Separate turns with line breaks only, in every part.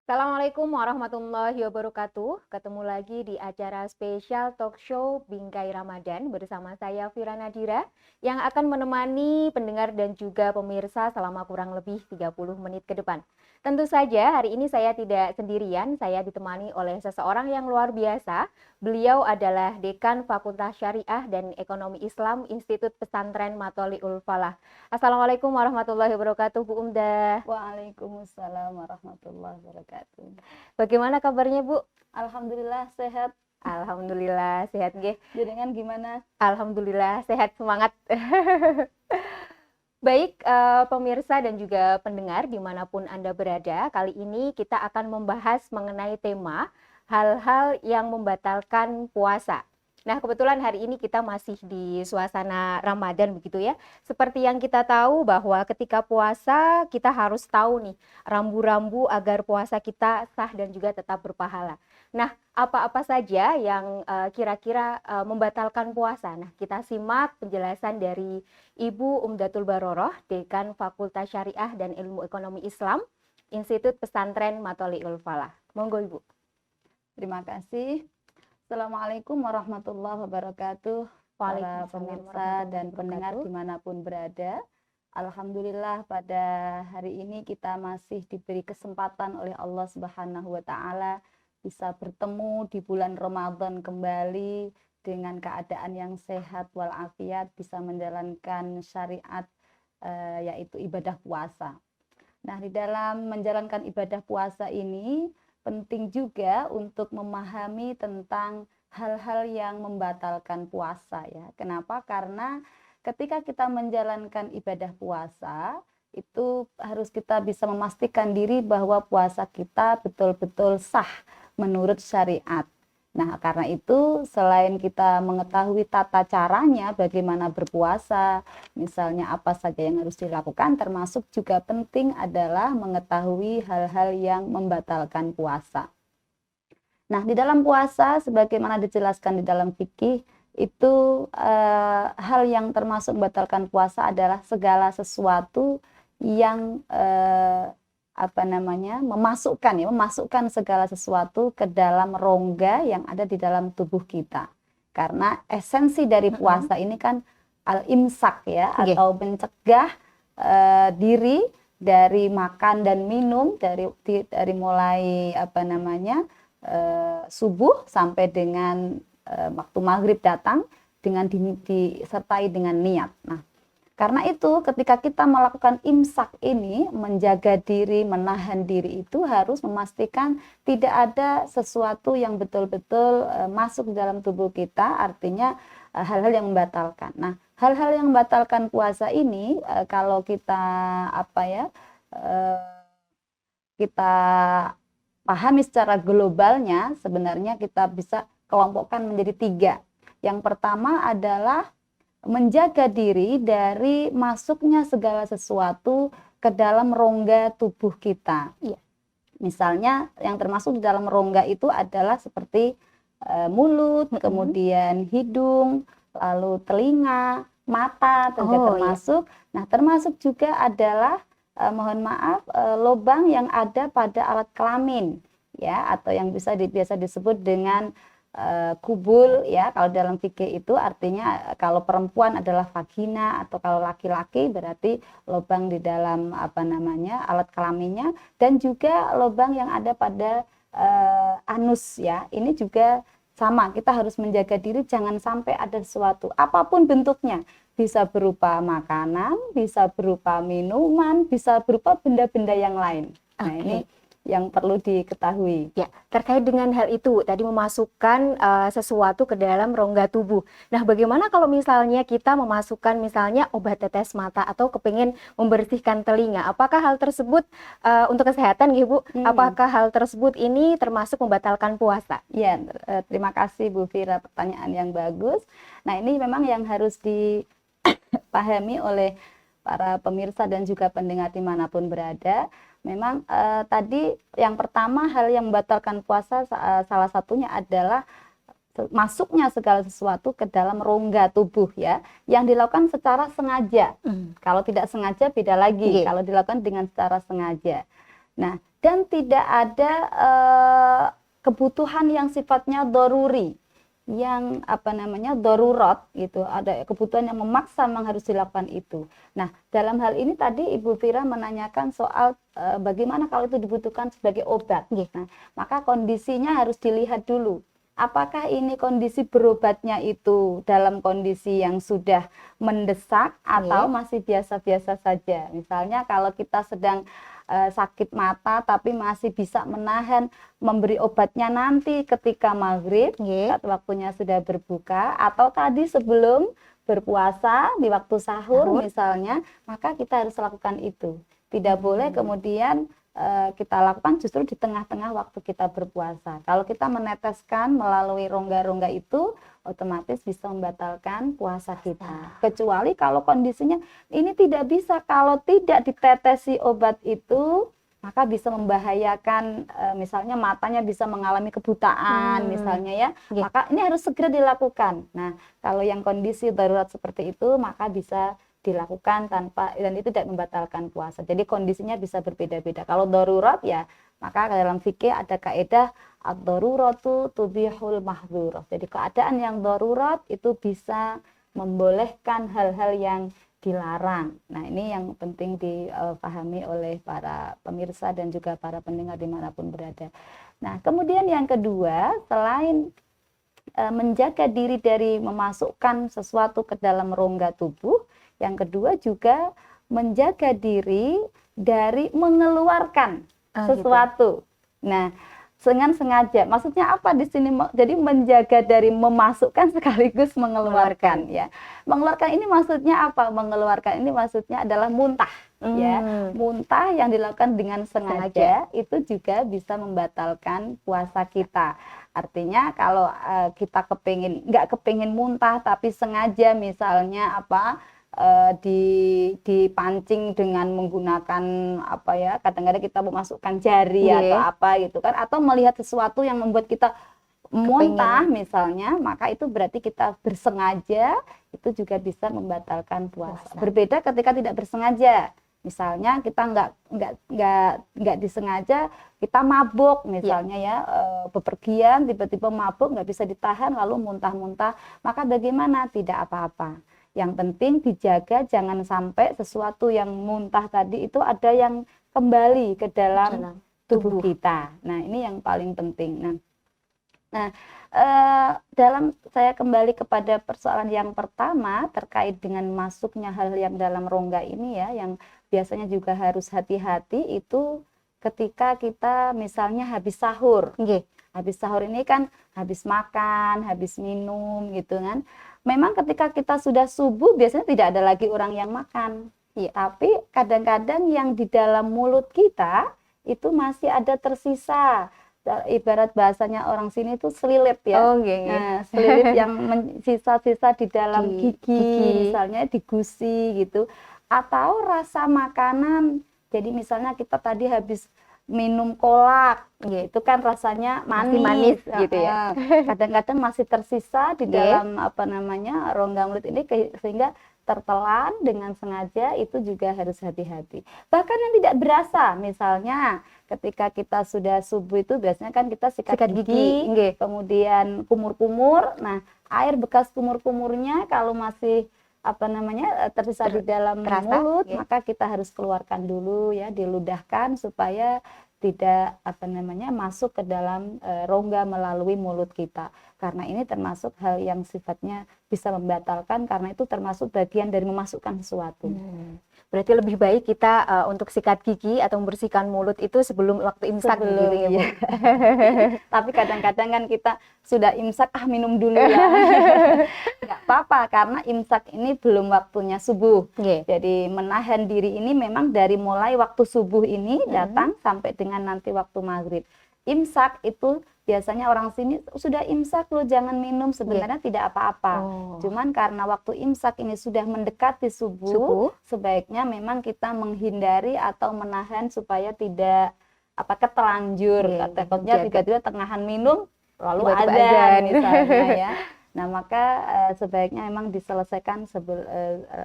Assalamualaikum warahmatullahi wabarakatuh. Ketemu lagi di acara spesial talk show Bingkai Ramadan bersama saya Vira Nadira yang akan menemani pendengar dan juga pemirsa selama kurang lebih 30 menit ke depan. Tentu saja hari ini saya tidak sendirian, saya ditemani oleh seseorang yang luar biasa. Beliau adalah Dekan Fakultas Syariah dan Ekonomi Islam Institut Pesantren Matholiul Falah. Assalamualaikum warahmatullahi wabarakatuh, Bu Umdah.
Waalaikumsalam warahmatullahi wabarakatuh.
Bagaimana kabarnya, Bu?
Alhamdulillah sehat.
Alhamdulillah sehat nggih.
Jenengan gimana?
Alhamdulillah sehat, semangat. Baik, pemirsa dan juga pendengar dimanapun Anda berada, kali ini kita akan membahas mengenai tema hal-hal yang membatalkan puasa. Nah, kebetulan hari ini kita masih di suasana Ramadan begitu ya. Seperti yang kita tahu bahwa ketika puasa kita harus tahu nih rambu-rambu agar puasa kita sah dan juga tetap berpahala. Nah, apa-apa saja yang kira-kira membatalkan puasa? Nah, kita simak penjelasan dari Ibu Umdatul Baroroh, Dekan Fakultas Syariah dan Ilmu Ekonomi Islam, Institut Pesantren Matholiul Falah. Monggo, Ibu.
Terima kasih. Assalamualaikum warahmatullahi wabarakatuh. Para pemirsa dan pendengar dimanapun berada. Alhamdulillah pada hari ini kita masih diberi kesempatan oleh Allah Subhanahu wa Ta'ala bisa bertemu di bulan Ramadan kembali dengan keadaan yang sehat walafiat, bisa menjalankan syariat yaitu ibadah puasa. Nah, di dalam menjalankan ibadah puasa ini penting juga untuk memahami tentang hal-hal yang membatalkan puasa ya. Kenapa? Karena ketika kita menjalankan ibadah puasa itu harus kita bisa memastikan diri bahwa puasa kita betul-betul sah menurut syariat. Nah, karena itu selain kita mengetahui tata caranya bagaimana berpuasa, misalnya apa saja yang harus dilakukan, termasuk juga penting adalah mengetahui hal-hal yang membatalkan puasa. Nah, di dalam puasa sebagaimana dijelaskan di dalam fikih itu hal yang termasuk membatalkan puasa adalah segala sesuatu yang memasukkan segala sesuatu ke dalam rongga yang ada di dalam tubuh kita. Karena esensi dari puasa ini kan al-imsak ya, atau mencegah diri dari makan dan minum dari mulai subuh sampai dengan waktu maghrib datang dengan disertai dengan niat. Nah, karena itu ketika kita melakukan imsak ini, menjaga diri, menahan diri itu harus memastikan tidak ada sesuatu yang betul-betul masuk dalam tubuh kita, artinya hal-hal yang membatalkan. Nah, hal-hal yang membatalkan puasa ini kalau kita kita pahami secara globalnya, sebenarnya kita bisa kelompokkan menjadi 3. Yang pertama adalah menjaga diri dari masuknya segala sesuatu ke dalam rongga tubuh kita. Ya. Misalnya yang termasuk di dalam rongga itu adalah seperti mulut, kemudian hidung, lalu telinga, mata juga termasuk. Iya. Nah, termasuk juga adalah lubang yang ada pada alat kelamin ya, atau yang biasa disebut dengan kubul ya, kalau dalam fikih itu artinya kalau perempuan adalah vagina, atau kalau laki-laki berarti lubang di dalam alat kelaminnya, dan juga lubang yang ada pada anus ya. Ini juga sama, kita harus menjaga diri jangan sampai ada sesuatu apapun bentuknya, bisa berupa makanan, bisa berupa minuman, bisa berupa benda-benda yang lain. Nah, ini yang perlu diketahui.
Ya, terkait dengan hal itu, tadi memasukkan sesuatu ke dalam rongga tubuh. Nah, bagaimana kalau misalnya kita memasukkan misalnya obat tetes mata atau kepingin membersihkan telinga? Apakah hal tersebut untuk kesehatan, Bu? Apakah hal tersebut ini termasuk membatalkan puasa?
Ya, terima kasih Bu Vira, pertanyaan yang bagus. Nah, ini memang yang harus dipahami oleh para pemirsa dan juga pendengar dimanapun berada. Memang tadi yang pertama hal yang membatalkan puasa salah satunya adalah masuknya segala sesuatu ke dalam rongga tubuh ya, yang dilakukan secara sengaja. Kalau tidak sengaja beda lagi, kalau dilakukan dengan secara sengaja. Nah, dan tidak ada kebutuhan yang sifatnya doruri, yang darurat gitu, ada kebutuhan yang memaksa memang harus dilakukan itu. Nah, dalam hal ini tadi Ibu Fira menanyakan soal bagaimana kalau itu dibutuhkan sebagai obat. Nah, maka kondisinya harus dilihat dulu. Apakah ini kondisi berobatnya itu dalam kondisi yang sudah mendesak atau masih biasa-biasa saja. Misalnya kalau kita sedang sakit mata tapi masih bisa menahan memberi obatnya nanti ketika maghrib, saat waktunya sudah berbuka, atau tadi sebelum berpuasa di waktu sahur misalnya, maka kita harus lakukan itu. Tidak boleh kemudian kita lakukan justru di tengah-tengah waktu kita berpuasa. Kalau kita meneteskan melalui rongga-rongga itu, otomatis bisa membatalkan puasa kita. Kecuali kalau kondisinya ini tidak bisa, kalau tidak ditetesi obat itu, maka bisa membahayakan, misalnya matanya bisa mengalami kebutaan, misalnya ya. Maka ini harus segera dilakukan. Nah, kalau yang kondisi darurat seperti itu, maka bisa dilakukan tanpa, dan itu tidak membatalkan puasa. Jadi kondisinya bisa berbeda-beda. Kalau darurat ya, maka dalam fikih ada kaidah ad-daruratu tubihul mahdzur. Jadi keadaan yang darurat itu bisa membolehkan hal-hal yang dilarang. Nah, ini yang penting dipahami oleh para pemirsa dan juga para pendengar dimanapun berada. Nah, kemudian yang kedua, selain menjaga diri dari memasukkan sesuatu ke dalam rongga tubuh, yang kedua juga menjaga diri dari mengeluarkan sesuatu. Gitu. Nah, dengan sengaja. Maksudnya apa di sini? Jadi menjaga dari memasukkan sekaligus mengeluarkan ya. Mengeluarkan ini maksudnya apa? Mengeluarkan ini maksudnya adalah muntah ya. Muntah yang dilakukan dengan sengaja itu juga bisa membatalkan puasa kita. Artinya kalau kita nggak kepingin muntah tapi sengaja misalnya dipancing dengan menggunakan kadang-kadang kita memasukkan jari atau apa gitu kan, atau melihat sesuatu yang membuat kita muntah misalnya, maka itu berarti kita bersengaja, itu juga bisa membatalkan puasa. Berbeda ketika tidak bersengaja. Misalnya kita nggak disengaja, kita mabuk misalnya bepergian tiba-tiba mabuk, nggak bisa ditahan lalu muntah-muntah, maka bagaimana? Tidak apa-apa. Yang penting dijaga jangan sampai sesuatu yang muntah tadi itu ada yang kembali ke dalam tubuh kita. Nah, ini yang paling penting. Nah, dalam saya kembali kepada persoalan yang pertama terkait dengan masuknya hal yang dalam rongga ini ya, yang biasanya juga harus hati-hati itu ketika kita misalnya habis sahur. Habis sahur ini kan habis makan, habis minum gitu kan. Memang ketika kita sudah subuh biasanya tidak ada lagi orang yang makan. Tapi kadang-kadang yang di dalam mulut kita itu masih ada tersisa. Ibarat bahasanya orang sini itu selilit ya. Nah, selilit yang sisa-sisa di dalam gigi, misalnya di gusi gitu. Atau rasa makanan. Jadi misalnya kita tadi habis minum kolak, itu kan rasanya manis gitu ya. Kadang-kadang masih tersisa di dalam rongga mulut ini sehingga tertelan dengan sengaja, itu juga harus hati-hati. Bahkan yang tidak berasa, misalnya ketika kita sudah subuh itu biasanya kan kita sikat gigi, kemudian kumur-kumur. Nah, air bekas kumur-kumurnya kalau masih tersisa di dalam mulut, maka kita harus keluarkan dulu ya, diludahkan supaya tidak masuk ke dalam rongga melalui mulut kita, karena ini termasuk hal yang sifatnya bisa membatalkan, karena itu termasuk bagian dari memasukkan sesuatu.
Berarti lebih baik kita untuk sikat gigi atau membersihkan mulut itu sebelum waktu imsak gitu ya, Bu.
Tapi kadang-kadang kan kita sudah imsak, minum dulu ya. Nggak apa-apa, karena imsak ini belum waktunya subuh. Jadi menahan diri ini memang dari mulai waktu subuh ini datang sampai dengan nanti waktu maghrib. Imsak itu biasanya orang sini sudah imsak loh, jangan minum, sebenarnya tidak apa-apa. Cuman karena waktu imsak ini sudah mendekati subuh, sebaiknya memang kita menghindari atau menahan supaya tidak ketelanjur. Takutnya tiba-tiba tengahan minum lalu azan misalnya ya. Nah, maka sebaiknya memang diselesaikan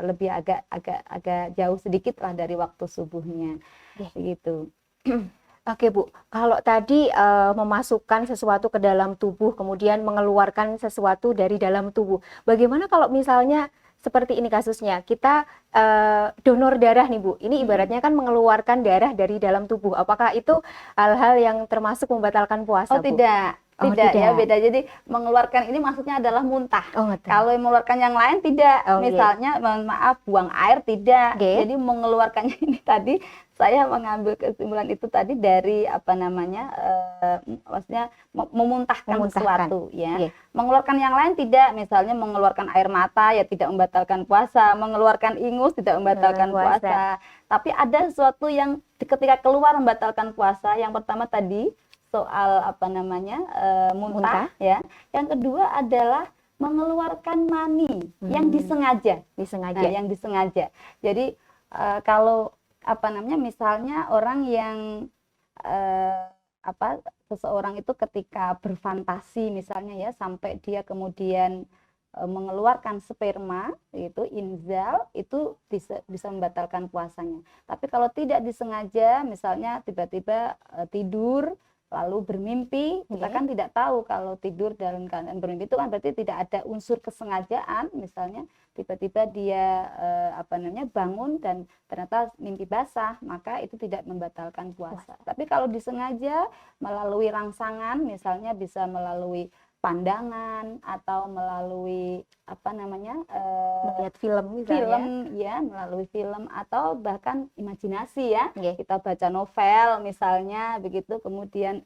lebih agak jauh sedikit lah dari waktu subuhnya. Begitu.
Oke Bu, kalau tadi memasukkan sesuatu ke dalam tubuh, kemudian mengeluarkan sesuatu dari dalam tubuh. Bagaimana kalau misalnya seperti ini kasusnya, kita donor darah nih Bu, ini ibaratnya kan mengeluarkan darah dari dalam tubuh. Apakah itu hal-hal yang termasuk membatalkan
Oh
puasa Bu?
tidak,
Oh
tidak ya,
tidak.
beda. Jadi mengeluarkan ini maksudnya adalah muntah.
Oh ngerti.
Kalau yang mengeluarkan yang lain tidak,
Oh oke.
misalnya mohon maaf buang air tidak.
Oke.
Jadi mengeluarkannya ini tadi saya mengambil kesimpulan itu tadi dari apa namanya, maksudnya memuntahkan
Memuntahkan.
sesuatu ya.
Oke.
Mengeluarkan yang lain tidak, misalnya mengeluarkan air mata ya tidak membatalkan puasa, mengeluarkan ingus tidak membatalkan puasa. Tapi ada sesuatu yang ketika keluar membatalkan puasa. Yang pertama tadi soal apa namanya, muntah ya. Yang kedua adalah mengeluarkan mani yang disengaja. Nah, yang disengaja. Jadi kalau apa namanya, misalnya orang yang seseorang itu ketika berfantasi misalnya ya, sampai dia kemudian mengeluarkan sperma itu inzal, itu bisa membatalkan puasanya. Tapi kalau tidak disengaja, misalnya tiba-tiba tidur lalu bermimpi, kita kan tidak tahu kalau tidur dalam keadaan bermimpi itu kan berarti tidak ada unsur kesengajaan. Misalnya tiba-tiba dia bangun dan ternyata mimpi basah, maka itu tidak membatalkan puasa. Tapi kalau disengaja melalui rangsangan, misalnya bisa melalui pandangan atau melalui
melihat film misalnya.
Ya, melalui film atau bahkan imajinasi ya. Kita baca novel misalnya begitu, kemudian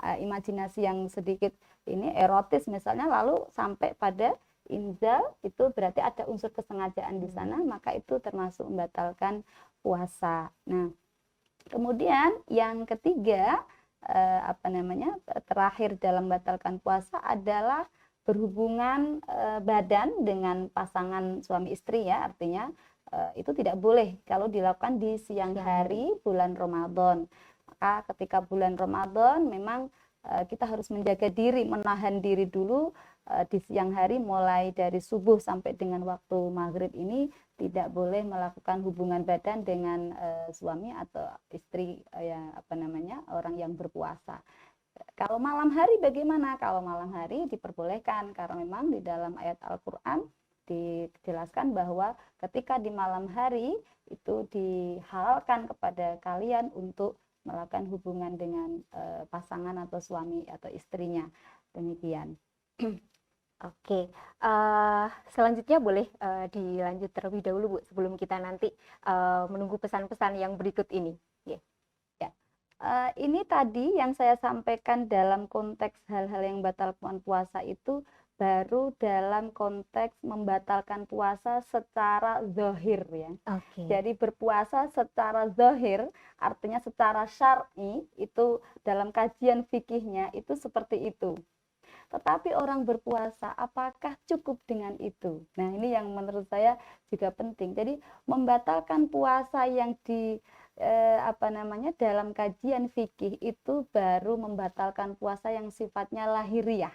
imajinasi yang sedikit ini erotis misalnya, lalu sampai pada inzal, itu berarti ada unsur kesengajaan di sana, maka itu termasuk membatalkan puasa. Nah, kemudian yang ketiga terakhir dalam membatalkan puasa adalah berhubungan badan dengan pasangan suami istri ya, artinya itu tidak boleh kalau dilakukan di siang hari bulan Ramadan. Maka ketika bulan Ramadan memang kita harus menjaga diri, menahan diri dulu di siang hari, mulai dari subuh sampai dengan waktu maghrib ini tidak boleh melakukan hubungan badan dengan suami atau istri orang yang berpuasa. Kalau malam hari bagaimana? Kalau malam hari diperbolehkan, karena memang di dalam ayat Al-Quran dijelaskan bahwa ketika di malam hari itu dihalalkan kepada kalian untuk melakukan hubungan dengan pasangan atau suami atau istrinya. Demikian.
Oke, selanjutnya boleh dilanjut terlebih dahulu Bu, sebelum kita nanti menunggu pesan-pesan yang berikut ini.
Ini tadi yang saya sampaikan dalam konteks hal-hal yang membatalkan puasa itu baru dalam konteks membatalkan puasa secara zahir ya. Jadi berpuasa secara zahir artinya secara syar'i, itu dalam kajian fikihnya itu seperti itu. Tetapi orang berpuasa apakah cukup dengan itu? Nah, ini yang menurut saya juga penting. Jadi membatalkan puasa yang dalam kajian fikih itu baru membatalkan puasa yang sifatnya lahiriah.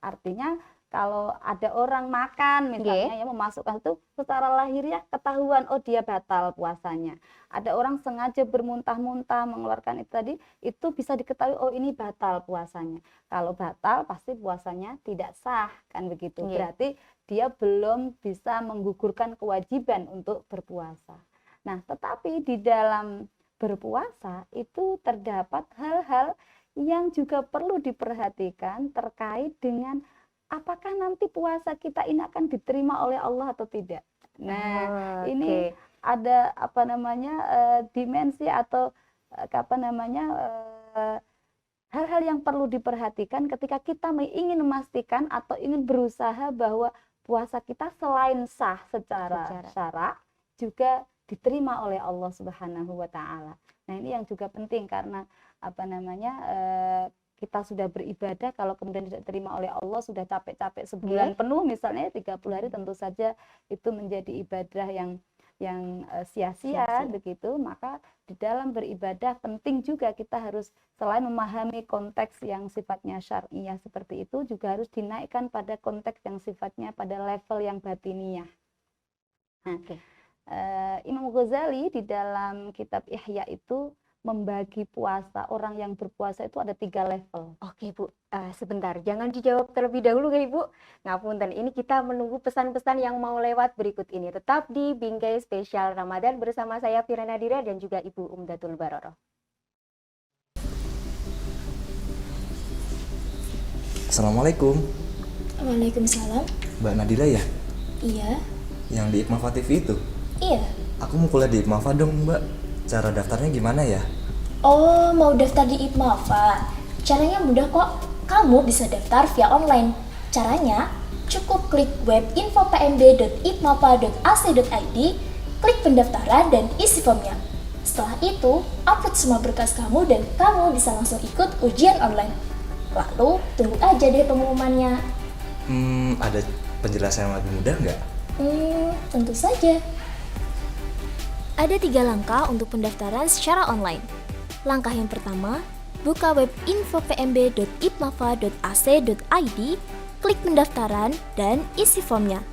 Artinya kalau ada orang makan misalnya ya, memasukkan itu secara lahiriah ketahuan, oh dia batal puasanya. Ada orang sengaja bermuntah-muntah mengeluarkan itu tadi, itu bisa diketahui oh ini batal puasanya. Kalau batal pasti puasanya tidak sah, kan begitu. Berarti dia belum bisa menggugurkan kewajiban untuk berpuasa. Nah, tetapi di dalam berpuasa itu terdapat hal-hal yang juga perlu diperhatikan terkait dengan apakah nanti puasa kita ini akan diterima oleh Allah atau tidak. Nah, ini ada dimensi atau hal-hal yang perlu diperhatikan ketika kita ingin memastikan atau ingin berusaha bahwa puasa kita selain sah secara syara juga diterima oleh Allah Subhanahu wa taala. Nah, ini yang juga penting karena kita sudah beribadah, kalau kemudian tidak diterima oleh Allah, sudah capek-capek sebulan penuh misalnya 30 hari, tentu saja itu menjadi ibadah yang sia-sia begitu. Maka di dalam beribadah penting juga kita harus selain memahami konteks yang sifatnya syar'iyah seperti itu, juga harus dinaikkan pada konteks yang sifatnya pada level yang batiniyah. Imam Ghazali di dalam kitab Ihya itu membagi puasa orang yang berpuasa itu ada 3 level.
Oke Bu, sebentar, jangan dijawab terlebih dahulu ya Ibu. Ngapunten, ini kita menunggu pesan-pesan yang mau lewat berikut ini. Tetap di Bingkai Spesial Ramadan bersama saya Fira Nadira dan juga Ibu Umdatul Baroroh.
Assalamualaikum,
Waalaikumsalam.
Mbak Nadila ya?
Iya,
Yang di Ikmafa TV itu?
iya.
Aku mau kuliah di Ikmafa dong, Mbak. Cara daftarnya gimana ya?
Oh, mau daftar di IPMAFA? Caranya mudah kok. Kamu bisa daftar via online. Caranya, cukup klik web info.pmb.ipmafa.ac.id, klik pendaftaran dan isi formnya. Setelah itu, upload semua berkas kamu dan kamu bisa langsung ikut ujian online. Lalu, tunggu aja deh pengumumannya.
Ada penjelasan yang lebih mudah nggak?
Tentu saja. Ada 3 langkah untuk pendaftaran secara online. Langkah yang pertama, buka web info.pmb.ipmafa.ac.id, klik pendaftaran dan isi formnya.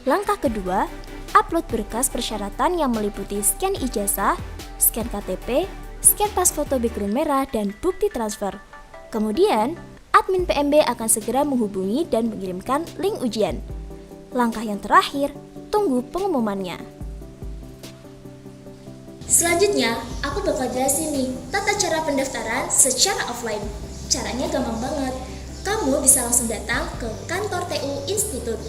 Langkah kedua, upload berkas persyaratan yang meliputi scan ijazah, scan KTP, scan pas foto background merah, dan bukti transfer. Kemudian, admin PMB akan segera menghubungi dan mengirimkan link ujian. Langkah yang terakhir, tunggu pengumumannya. Selanjutnya, aku bakal jelasin nih tata cara pendaftaran secara offline. Caranya gampang banget. Kamu bisa langsung datang ke kantor TU Institut.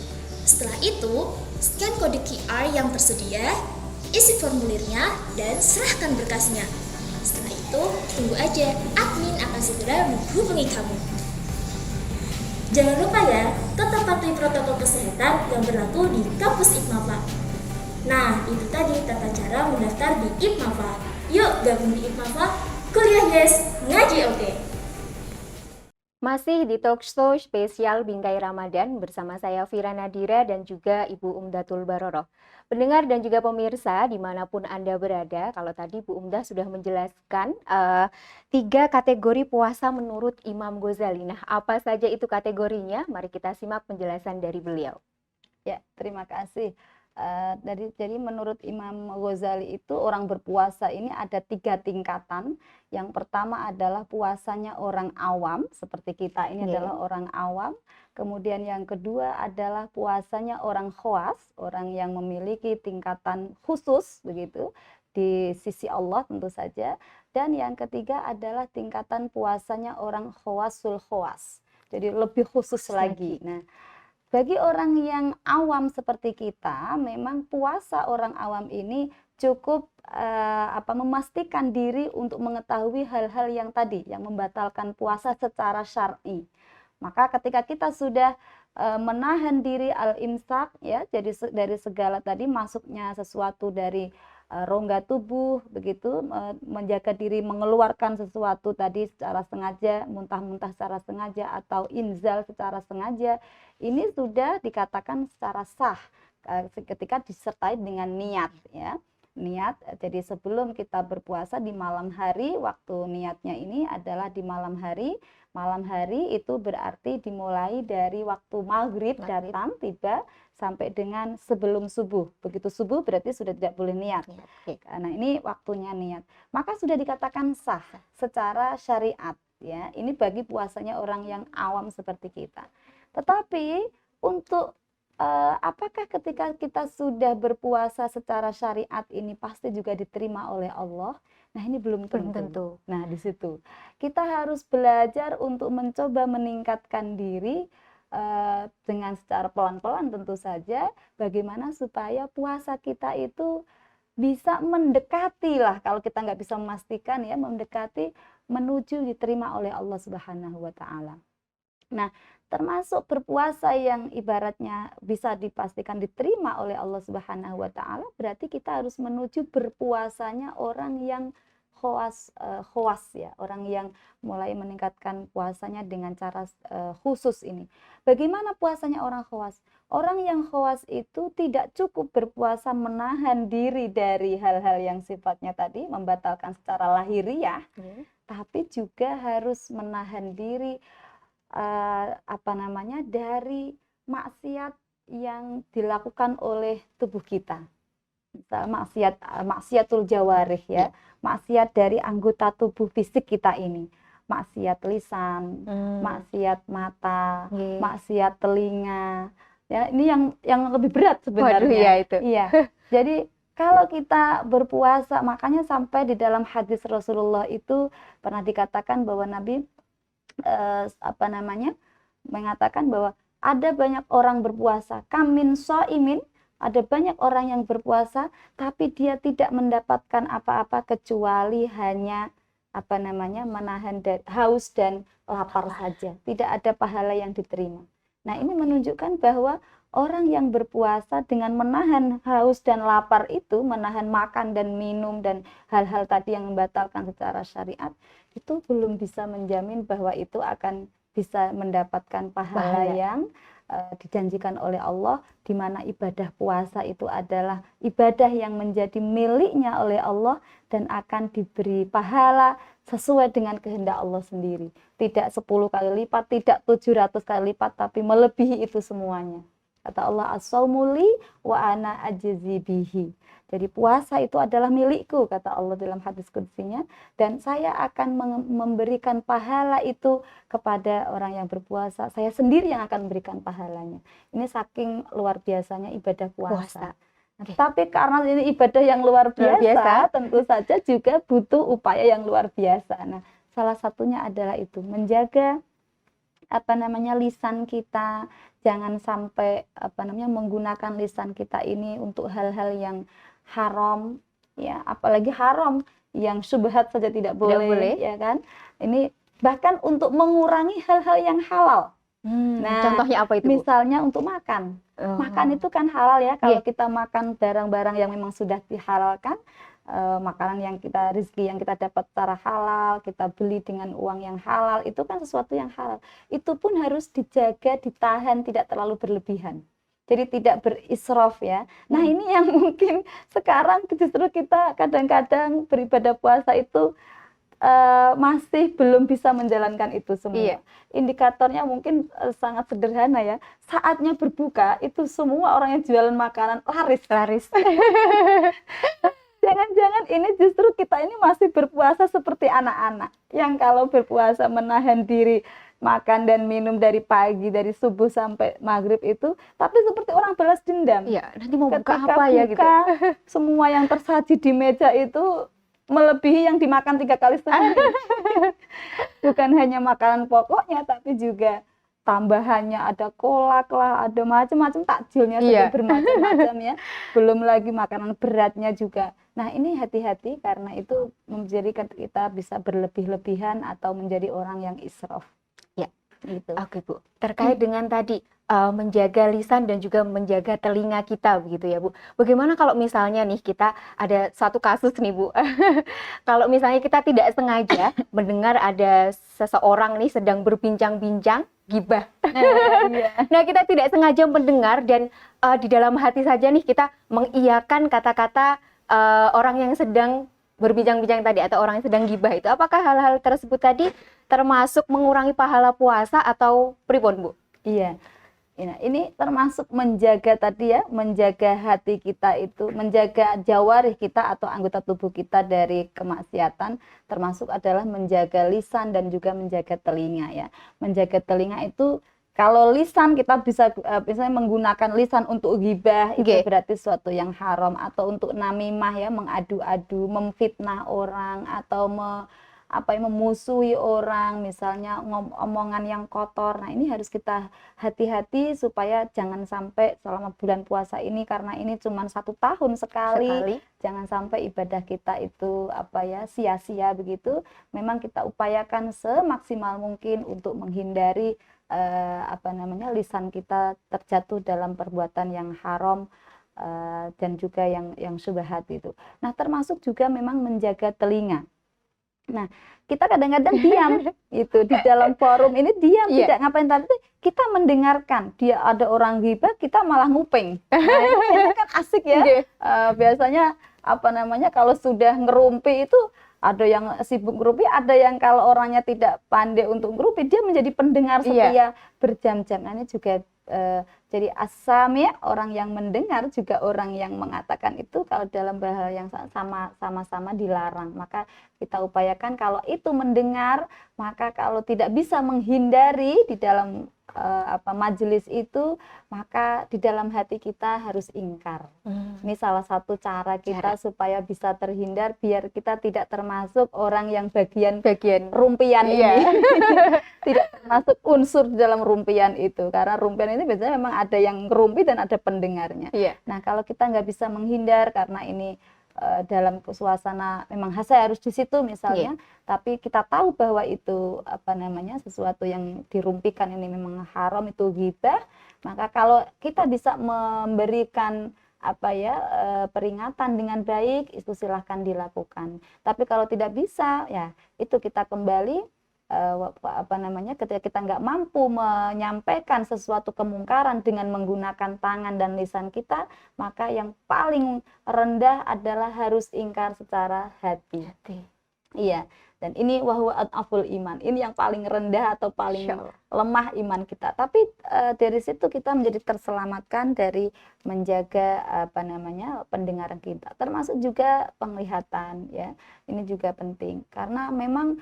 Setelah itu, scan kode QR yang tersedia, isi formulirnya, dan serahkan berkasnya. Setelah itu, tunggu aja, admin akan segera menghubungi kamu. Jangan lupa ya, tetap patuhi protokol kesehatan yang berlaku di kampus IPMAFA. Nah, itu tadi tata cara mendaftar di IPMAFA. Yuk gabung di IPMAFA, kuliah yes, ngaji oke.
Masih di talkshow spesial Bingkai Ramadan bersama saya Fira Nadira dan juga Ibu Umdatul Baroroh. Pendengar dan juga pemirsa dimanapun Anda berada, kalau tadi Bu Umdah sudah menjelaskan 3 kategori puasa menurut Imam Ghazali. Nah, apa saja itu kategorinya? Mari kita simak penjelasan dari beliau.
Ya, terima kasih. Jadi menurut Imam Ghazali itu orang berpuasa ini ada 3 tingkatan. Yang pertama adalah puasanya orang awam, seperti kita ini adalah orang awam. Kemudian yang kedua adalah puasanya orang khawas, orang yang memiliki tingkatan khusus begitu di sisi Allah tentu saja. Dan yang ketiga adalah tingkatan puasanya orang khawasul khawas. Jadi lebih khusus lagi. Nah, bagi orang yang awam seperti kita, memang puasa orang awam ini cukup memastikan diri untuk mengetahui hal-hal yang tadi, yang membatalkan puasa secara syar'i. Maka ketika kita sudah menahan diri al-imsak, ya, jadi dari segala tadi masuknya sesuatu dari rongga tubuh, begitu, menjaga diri mengeluarkan sesuatu tadi secara sengaja, muntah-muntah secara sengaja atau inzal secara sengaja, ini sudah dikatakan secara sah ketika disertai dengan niat, ya. Niat, jadi sebelum kita berpuasa di malam hari, waktu niatnya ini adalah di malam hari. Malam hari itu berarti dimulai dari waktu maghrib datang tiba sampai dengan sebelum subuh. Begitu subuh berarti sudah tidak boleh niat. Nah, ini waktunya niat. Maka sudah dikatakan sah secara syariat, ya. Ini bagi puasanya orang yang awam seperti kita. Tetapi untuk apakah ketika kita sudah berpuasa secara syariat ini pasti juga diterima oleh Allah? Nah, ini belum tentu. Nah, di situ kita harus belajar untuk mencoba meningkatkan diri dengan secara pelan-pelan tentu saja, bagaimana supaya puasa kita itu bisa mendekati lah, kalau kita nggak bisa memastikan ya, mendekati menuju diterima oleh Allah Subhanahu wa Ta'ala. Nah, termasuk berpuasa yang ibaratnya bisa dipastikan diterima oleh Allah Subhanahu wa Ta'ala, berarti kita harus menuju berpuasanya orang yang khawas, ya, orang yang mulai meningkatkan puasanya dengan cara khusus ini. Bagaimana puasanya orang khawas? Orang yang khawas itu tidak cukup berpuasa menahan diri dari hal-hal yang sifatnya tadi membatalkan secara lahiriah, tapi juga harus menahan diri dari maksiat yang dilakukan oleh tubuh kita. Misal maksiatul jawarih ya, maksiat dari anggota tubuh fisik kita ini. Maksiat lisan, maksiat mata, maksiat telinga. Ya, ini yang lebih berat sebenarnya.
Waduh, ya itu.
Iya. Jadi kalau kita berpuasa, makanya sampai di dalam hadis Rasulullah itu pernah dikatakan bahwa Nabi mengatakan bahwa ada banyak orang berpuasa, kamin so'imin, ada banyak orang yang berpuasa tapi dia tidak mendapatkan apa-apa kecuali hanya menahan haus dan lapar saja, tidak ada pahala yang diterima. Nah, ini menunjukkan bahwa orang yang berpuasa dengan menahan haus dan lapar itu, menahan makan dan minum dan hal-hal tadi yang membatalkan secara syariat, itu belum bisa menjamin bahwa itu akan bisa mendapatkan pahala yang dijanjikan oleh Allah, di mana ibadah puasa itu adalah ibadah yang menjadi miliknya oleh Allah dan akan diberi pahala sesuai dengan kehendak Allah sendiri. Tidak 10 kali lipat, tidak 700 kali lipat, tapi melebihi itu semuanya. Kata Allah, as-saumu li wa ana ajzi bihi. Jadi puasa itu adalah milikku, kata Allah dalam hadis qudsinya, dan saya akan memberikan pahala itu kepada orang yang berpuasa. Saya sendiri yang akan memberikan pahalanya. Ini saking luar biasanya ibadah puasa. Nah, tapi karena ini ibadah yang luar biasa, tentu saja juga butuh upaya yang luar biasa. Nah, salah satunya adalah itu, menjaga lisan kita, jangan sampai menggunakan lisan kita ini untuk hal-hal yang haram, ya, apalagi haram yang syubhat saja tidak boleh, ya kan? Ini bahkan untuk mengurangi hal-hal yang halal. Nah,
contohnya apa itu, Bu?
Misalnya untuk makan. Makan itu kan halal ya, kalau kita makan barang-barang yang memang sudah dihalalkan, makanan yang rezeki yang kita dapat secara halal, kita beli dengan uang yang halal, itu kan sesuatu yang halal. Itu pun harus dijaga, ditahan, tidak terlalu berlebihan. Jadi tidak berisrof ya. Nah, ini yang mungkin sekarang justru kita kadang-kadang beribadah puasa itu masih belum bisa menjalankan itu semua. Indikatornya mungkin sangat sederhana ya. Saatnya berbuka itu semua orang yang jualan makanan laris. Jangan-jangan ini justru kita ini masih berpuasa seperti anak-anak yang kalau berpuasa menahan diri makan dan minum dari pagi, dari subuh sampai maghrib itu, tapi seperti orang balas dendam.
Iya, nanti mau buka
Ketika
apa ya gitu.
Semua yang tersaji di meja itu melebihi yang dimakan 3 kali sehari. Bukan hanya makanan pokoknya, tapi juga tambahannya ada kolak lah, ada macam-macam takjilnya, bermacam-macam ya. Belum lagi makanan beratnya juga. Nah, ini hati-hati karena itu menjadikan kita bisa berlebih-lebihan atau menjadi orang yang israf.
Ya,
gitu.
Oke, Bu. Terkait dengan tadi menjaga lisan dan juga menjaga telinga kita begitu ya, Bu. Bagaimana kalau misalnya nih kita ada satu kasus nih, Bu. Kalau misalnya kita tidak sengaja mendengar ada seseorang nih sedang berbincang-bincang gibah. Nah, kita tidak sengaja mendengar dan di dalam hati saja nih kita mengiyakan kata-kata orang yang sedang berbincang-bincang tadi atau orang yang sedang gibah itu. Apakah hal-hal tersebut tadi termasuk mengurangi pahala puasa atau pripun, Bu?
Iya. Nah, ini termasuk menjaga tadi ya, menjaga hati kita itu, menjaga jawarih kita atau anggota tubuh kita dari kemaksiatan, termasuk adalah menjaga lisan dan juga menjaga telinga ya. Menjaga telinga itu, kalau lisan kita bisa misalnya menggunakan lisan untuk ghibah, itu berarti sesuatu yang haram, atau untuk namimah ya, mengadu-adu, memfitnah orang atau memusuhi orang, misalnya omongan yang kotor. Nah, ini harus kita hati-hati supaya jangan sampai selama bulan puasa ini, karena ini cuma 1 tahun sekali, jangan sampai ibadah kita itu sia-sia begitu. Memang kita upayakan semaksimal mungkin untuk menghindari lisan kita terjatuh dalam perbuatan yang haram dan juga yang syubhat itu. Nah, termasuk juga memang menjaga telinga. Nah, kita kadang-kadang diam gitu di dalam forum ini, diam, tidak ngapain, tapi kita mendengarkan dia ada orang ghibah, kita malah nguping. Nah, ini kan asik ya. Biasanya kalau sudah ngerumpi itu ada yang sibuk ngerumpi, ada yang kalau orangnya tidak pandai untuk ngerumpi, dia menjadi pendengar setia berjam-jam. Nah, ini juga Jadi as-sami', orang yang mendengar, juga orang yang mengatakan itu kalau dalam hal yang sama-sama dilarang. Maka kita upayakan kalau itu mendengar, maka kalau tidak bisa menghindari di dalam majelis itu, maka di dalam hati kita harus ingkar. Ini salah satu cara kita supaya bisa terhindar, biar kita tidak termasuk orang yang bagian rumpian ini. Tidak termasuk unsur di dalam rumpian itu, karena rumpian ini biasanya memang ada yang ngerumpi dan ada pendengarnya. Nah, kalau kita nggak bisa menghindar karena ini dalam suasana memang saya harus di situ misalnya, tapi kita tahu bahwa itu sesuatu yang dirumpikan ini memang haram, itu ghibah, maka kalau kita bisa memberikan peringatan dengan baik, itu silahkan dilakukan. Tapi kalau tidak bisa, ya itu kita kembali ketika kita nggak mampu menyampaikan sesuatu kemungkaran dengan menggunakan tangan dan lisan kita, maka yang paling rendah adalah harus ingkar secara hati. Iya, dan ini wahwa adaful iman, ini yang paling rendah atau paling lemah iman kita. Tapi dari situ kita menjadi terselamatkan dari menjaga pendengaran kita, termasuk juga penglihatan, ya. Ini juga penting karena memang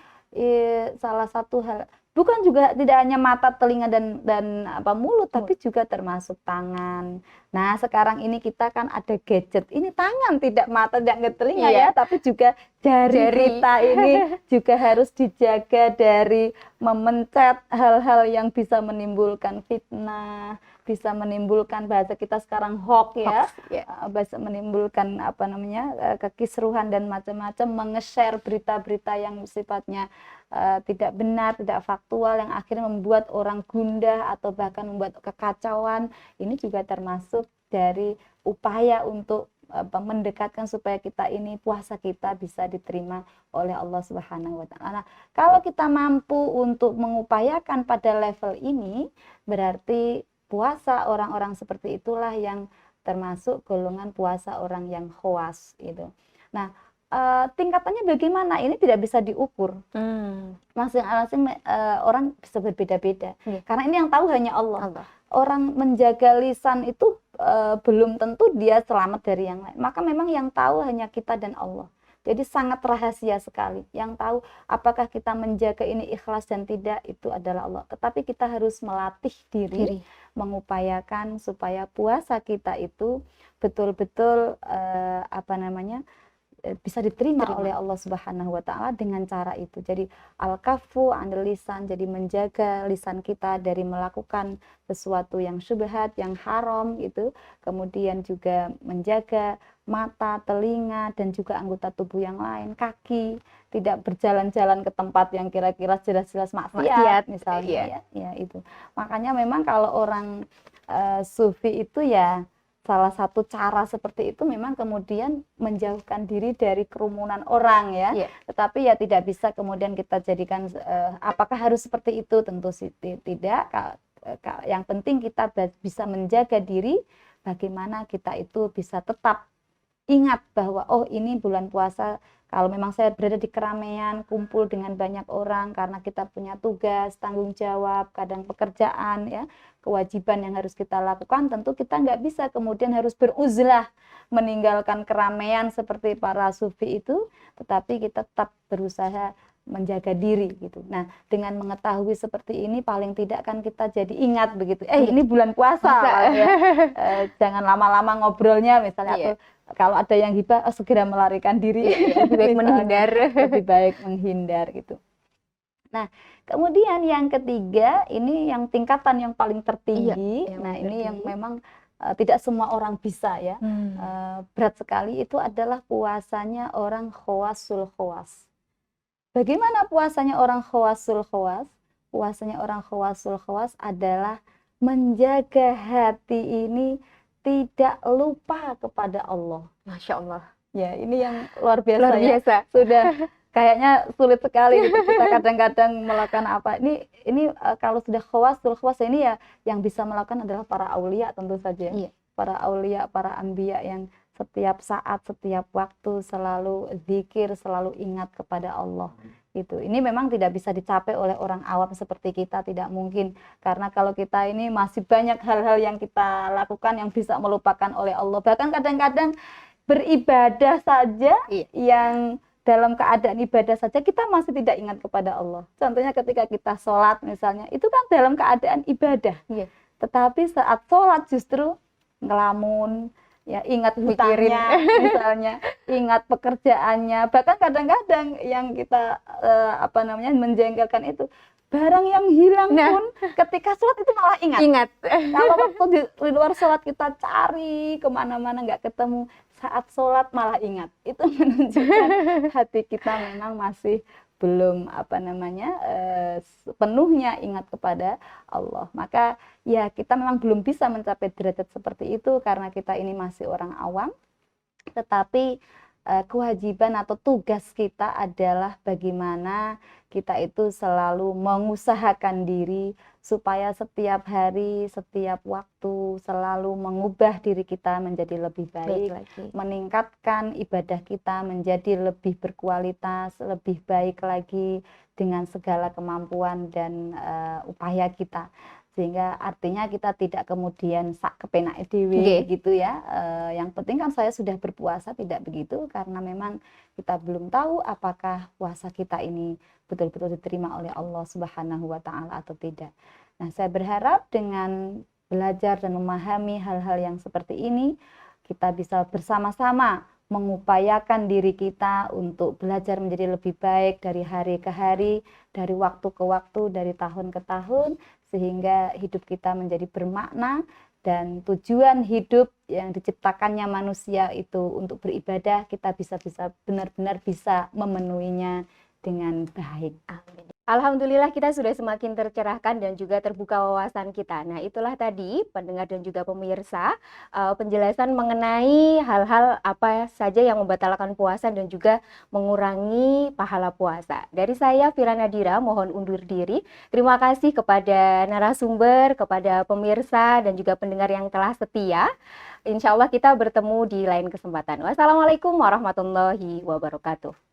salah satu hal, bukan juga tidak hanya mata, telinga dan mulut, tapi juga termasuk tangan. Nah, sekarang ini kita kan ada gadget. Ini tangan, tidak mata, tidak telinga ya, tapi juga jari kita ini juga harus dijaga dari memencet hal-hal yang bisa menimbulkan fitnah, bisa menimbulkan, bahasa kita sekarang hoax ya, bisa menimbulkan kekisruhan dan macam-macam, menge-share berita-berita yang sifatnya tidak benar, tidak faktual, yang akhirnya membuat orang gundah atau bahkan membuat kekacauan. Ini juga termasuk dari upaya untuk mendekatkan supaya kita ini, puasa kita bisa diterima oleh Allah Subhanahu wa Ta'ala. Nah, kalau kita mampu untuk mengupayakan pada level ini, berarti puasa orang-orang seperti itulah yang termasuk golongan puasa orang yang khawas gitu. Nah, tingkatannya bagaimana? Ini tidak bisa diukur. Masing-masing orang bisa berbeda-beda. Karena ini yang tahu hanya Allah. Orang menjaga lisan itu belum tentu dia selamat dari yang lain. Maka memang yang tahu hanya kita dan Allah. Jadi sangat rahasia sekali. Yang tahu apakah kita menjaga ini ikhlas dan tidak, itu adalah Allah. Tetapi kita harus melatih diri. Mengupayakan supaya puasa kita itu betul-betul bisa diterima oleh Allah Subhanahu wa Ta'ala dengan cara itu. Jadi al-kaffu 'anil lisan, jadi menjaga lisan kita dari melakukan sesuatu yang syubhat, yang haram gitu. Kemudian juga menjaga mata, telinga, dan juga anggota tubuh yang lain, kaki, tidak berjalan-jalan ke tempat yang kira-kira jelas-jelas maksiat misalnya ya itu. Makanya memang kalau orang sufi itu ya, salah satu cara seperti itu memang kemudian menjauhkan diri dari kerumunan orang ya. Tetapi ya tidak bisa kemudian kita jadikan apakah harus seperti itu, tentu tidak. Yang penting kita bisa menjaga diri, bagaimana kita itu bisa tetap ingat bahwa oh ini bulan puasa, kalau memang saya berada di keramaian, kumpul dengan banyak orang karena kita punya tugas, tanggung jawab, kadang pekerjaan ya, kewajiban yang harus kita lakukan, tentu kita nggak bisa kemudian harus beruzlah meninggalkan keramaian seperti para sufi itu, tetapi kita tetap berusaha menjaga diri gitu. Nah, dengan mengetahui seperti ini paling tidak kan kita jadi ingat begitu. Ini bulan puasa ya. Jangan lama-lama ngobrolnya misalnya atau kalau ada yang hibah segera melarikan diri.
Lebih baik menghindar.
Lebih baik menghindar gitu. Nah, kemudian yang ketiga, ini yang tingkatan yang paling tertinggi. Ini yang memang tidak semua orang bisa ya. Berat sekali, itu adalah puasanya orang khawasul khawas. Bagaimana puasanya orang khawasul khawas? Puasanya orang khawasul khawas adalah menjaga hati ini tidak lupa kepada Allah.
Masya Allah.
Ya, ini yang luar biasa.
Luar biasa.
Ya. Sudah kayaknya sulit sekali gitu. Kita kadang-kadang melakukan apa? Ini kalau sudah khawasul khawas ini ya yang bisa melakukan adalah para aulia tentu saja. Para aulia, para anbiya yang setiap saat, setiap waktu selalu zikir, selalu ingat kepada Allah. Itu. Ini memang tidak bisa dicapai oleh orang awam seperti kita, tidak mungkin. Karena kalau kita ini masih banyak hal-hal yang kita lakukan yang bisa melupakan oleh Allah. Bahkan kadang-kadang beribadah saja, yang dalam keadaan ibadah saja kita masih tidak ingat kepada Allah. Contohnya ketika kita sholat misalnya, itu kan dalam keadaan ibadah. Tetapi saat sholat justru ngelamun, ya ingat hutangnya misalnya, ingat pekerjaannya. Bahkan kadang-kadang yang kita menjengkelkan itu, barang yang hilang pun ketika sholat itu malah ingat. Kalau waktu di luar sholat kita cari kemana-mana nggak ketemu, saat sholat malah ingat. Itu menunjukkan hati kita memang masih belum penuhnya ingat kepada Allah. Maka ya kita memang belum bisa mencapai derajat seperti itu karena kita ini masih orang awam. Tetapi kewajiban atau tugas kita adalah bagaimana kita itu selalu mengusahakan diri supaya setiap hari, setiap waktu selalu mengubah diri kita menjadi lebih baik, meningkatkan ibadah kita menjadi lebih berkualitas, lebih baik lagi dengan segala kemampuan dan upaya kita. Sehingga artinya kita tidak kemudian sak kepenak dhewe gitu ya. Yang penting kan saya sudah berpuasa, tidak begitu, karena memang kita belum tahu apakah puasa kita ini betul-betul diterima oleh Allah Subhanahu wa taala atau tidak. Nah, saya berharap dengan belajar dan memahami hal-hal yang seperti ini, kita bisa bersama-sama mengupayakan diri kita untuk belajar menjadi lebih baik dari hari ke hari, dari waktu ke waktu, dari tahun ke tahun, sehingga hidup kita menjadi bermakna dan tujuan hidup yang diciptakannya manusia itu untuk beribadah, kita bisa benar-benar bisa memenuhinya dengan baik. Amin.
Alhamdulillah kita sudah semakin tercerahkan dan juga terbuka wawasan kita. Nah, itulah tadi pendengar dan juga pemirsa penjelasan mengenai hal-hal apa saja yang membatalkan puasa dan juga mengurangi pahala puasa. Dari saya Fira Nadira mohon undur diri. Terima kasih kepada narasumber, kepada pemirsa dan juga pendengar yang telah setia. Insya Allah kita bertemu di lain kesempatan. Wassalamualaikum warahmatullahi wabarakatuh.